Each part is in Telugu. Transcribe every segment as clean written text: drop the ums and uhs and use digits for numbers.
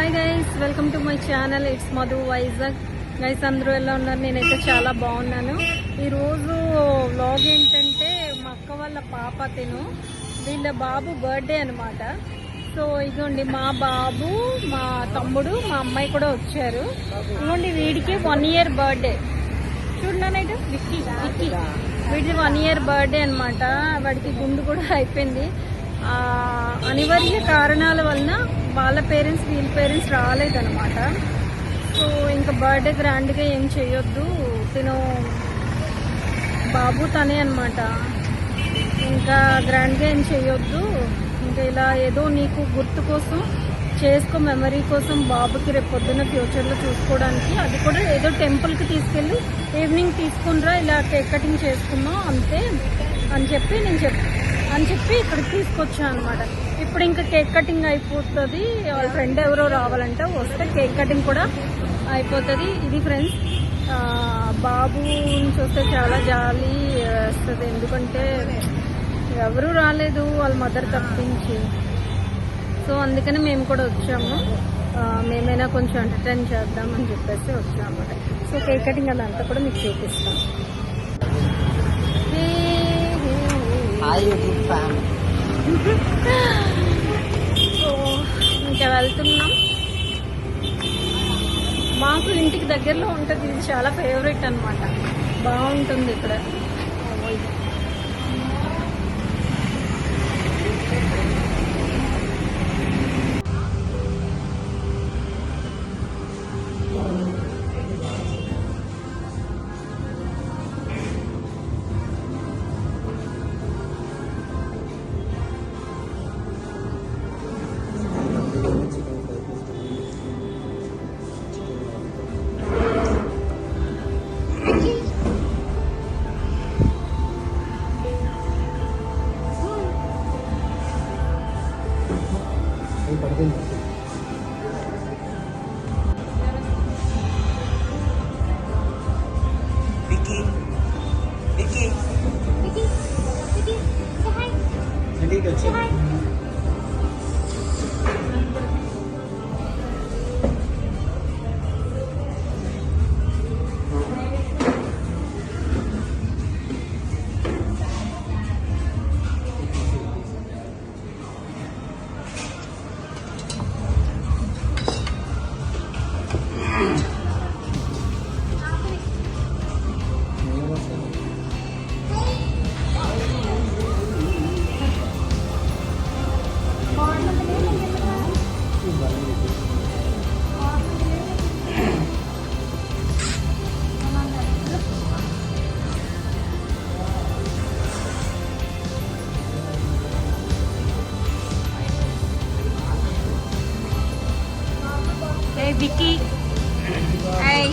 Hi guys, welcome to my channel. It's Madhu Vizag. Guys అందరూ ఎలా ఉన్నారు? నేనైతే చాలా బాగున్నాను. ఈరోజు వ్లాగ్ ఏంటంటే మా అక్క వాళ్ళ పాప వీళ్ళ బాబు బర్త్డే అనమాట. సో ఇదిగోండి మా బాబు, మా తమ్ముడు, మా అమ్మాయి కూడా వచ్చారు. ఇదిగోండి వీడికి 1 year బర్త్డే. చూడనైతే విక్కీ వీడికి 1 year బర్త్డే అనమాట. వాడికి గుండు కూడా అయిపోయింది. అనివార్య కారణాల వలన వాళ్ళ పేరెంట్స్ వీళ్ళ పేరెంట్స్ రాలేదన్నమాట. సో ఇంకా బర్త్డే గ్రాండ్గా ఏం చేయొద్దు, బాబు తనే అనమాట, ఇంకా గ్రాండ్గా ఏం చేయొద్దు, ఇంకా ఇలా ఏదో నీకు గుర్తు కోసం చేసుకో, మెమరీ కోసం బాబుకి రేపు పొద్దున్న ఫ్యూచర్లో చూసుకోవడానికి. అది కూడా ఏదో టెంపుల్కి తీసుకెళ్ళి ఈవినింగ్ తీసుకునిరా, ఇలా కేక్ కటింగ్ చేసుకున్నాం అంతే అని చెప్పి ఇక్కడికి తీసుకొచ్చాను అనమాట. ఇప్పుడు ఇంకా కేక్ కటింగ్ అయిపోతుంది. వాళ్ళ ఫ్రెండ్ ఎవరో రావాలంట, వస్తే కేక్ కటింగ్ కూడా అయిపోతుంది. ఇది ఫ్రెండ్స్, బాబు చూస్తే చాలా జాలి వస్తుంది, ఎందుకంటే ఎవరూ రాలేదు వాళ్ళ మదర్ తప్పించి. సో అందుకని మేము కూడా వచ్చాము, మేమైనా కొంచెం ఎంటర్టైన్ చేద్దామని చెప్పేసి వచ్చాము అన్నమాట. సో కేక్ కటింగ్ అదంతా కూడా మీకు చూపిస్తాం. సో ఇంకా వెళ్తున్నాం. మాకు ఇంటికి దగ్గరలో ఉంటుంది, ఇది చాలా ఫేవరెట్ అనమాట, బాగుంటుంది ఇక్కడ. Hey Vicky. Hey.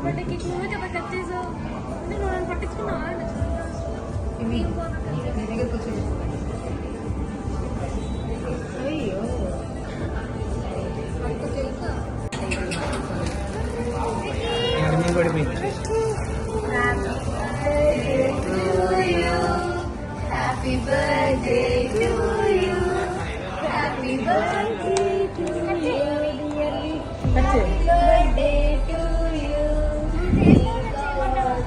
Birthday cake నువ్వే కదా కట్ చేసావు, నేను నన్ను పట్టించుకున్నాను. అయ్యో happy birthday to you, happy birthday to you, happy birthday to you,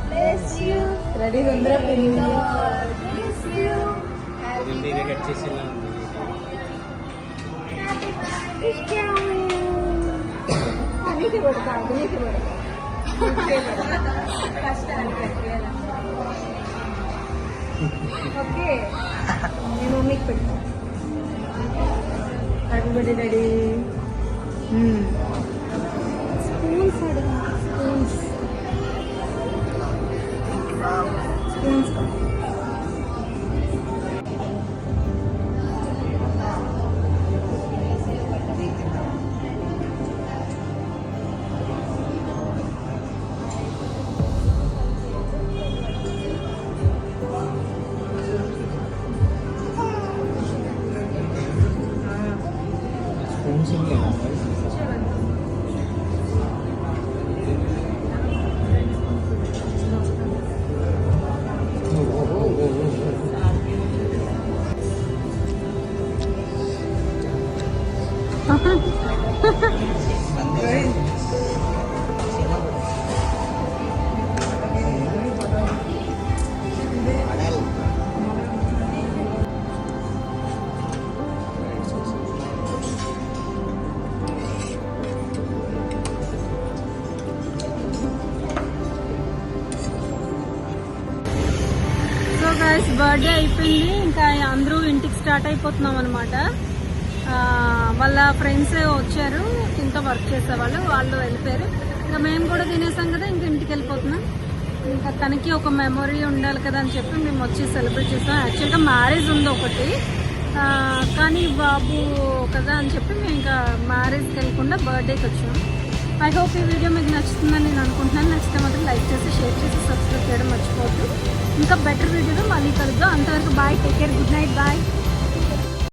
bless you. Ready Rundra pinning. Bless you. Happy birthday. నీకు పడతాను నీకు ఓకే మీ మమ్మీకి పెడతాను హ్యాపీ బర్త్డే డాడీ స్పూన్స్ అడుగు స్పూన్స్ స్పూన్స్ గైస్ బర్త్డే అయిపోయింది ఇంకా అందరూ ఇంటికి స్టార్ట్ అయిపోతున్నాం అనమాట. వాళ్ళ ఫ్రెండ్స్ వచ్చారు ఇంకా వర్క్ చేసేవాళ్ళు, వాళ్ళు వెళ్ళిపోయారు. ఇంకా మేము కూడా తినేసాం కదా ఇంకా ఇంటికి వెళ్ళిపోతున్నాం. ఇంకా తనకి ఒక మెమొరీ ఉండాలి కదా అని చెప్పి మేము వచ్చి సెలబ్రేట్ చేస్తాం. యాక్చువల్గా మ్యారేజ్ ఉంది ఒకటి, కానీ బాబు కదా అని చెప్పి మేము ఇంకా మ్యారేజ్కి వెళ్ళకుండా బర్త్డేకి వచ్చాము. ఐ హోప్ ఈ వీడియో మీకు నచ్చుతుందని నేను అనుకుంటున్నాను. నచ్చితే మాత్రం లైక్ చేసి షేర్ చేసి సబ్స్క్రైబ్ చేయడం మర్చిపోవద్దు. ఇంకా బెటర్ వీడియోలో మళ్ళీ కలుద్దాం. అంతవరకు bye, take care, good night, bye.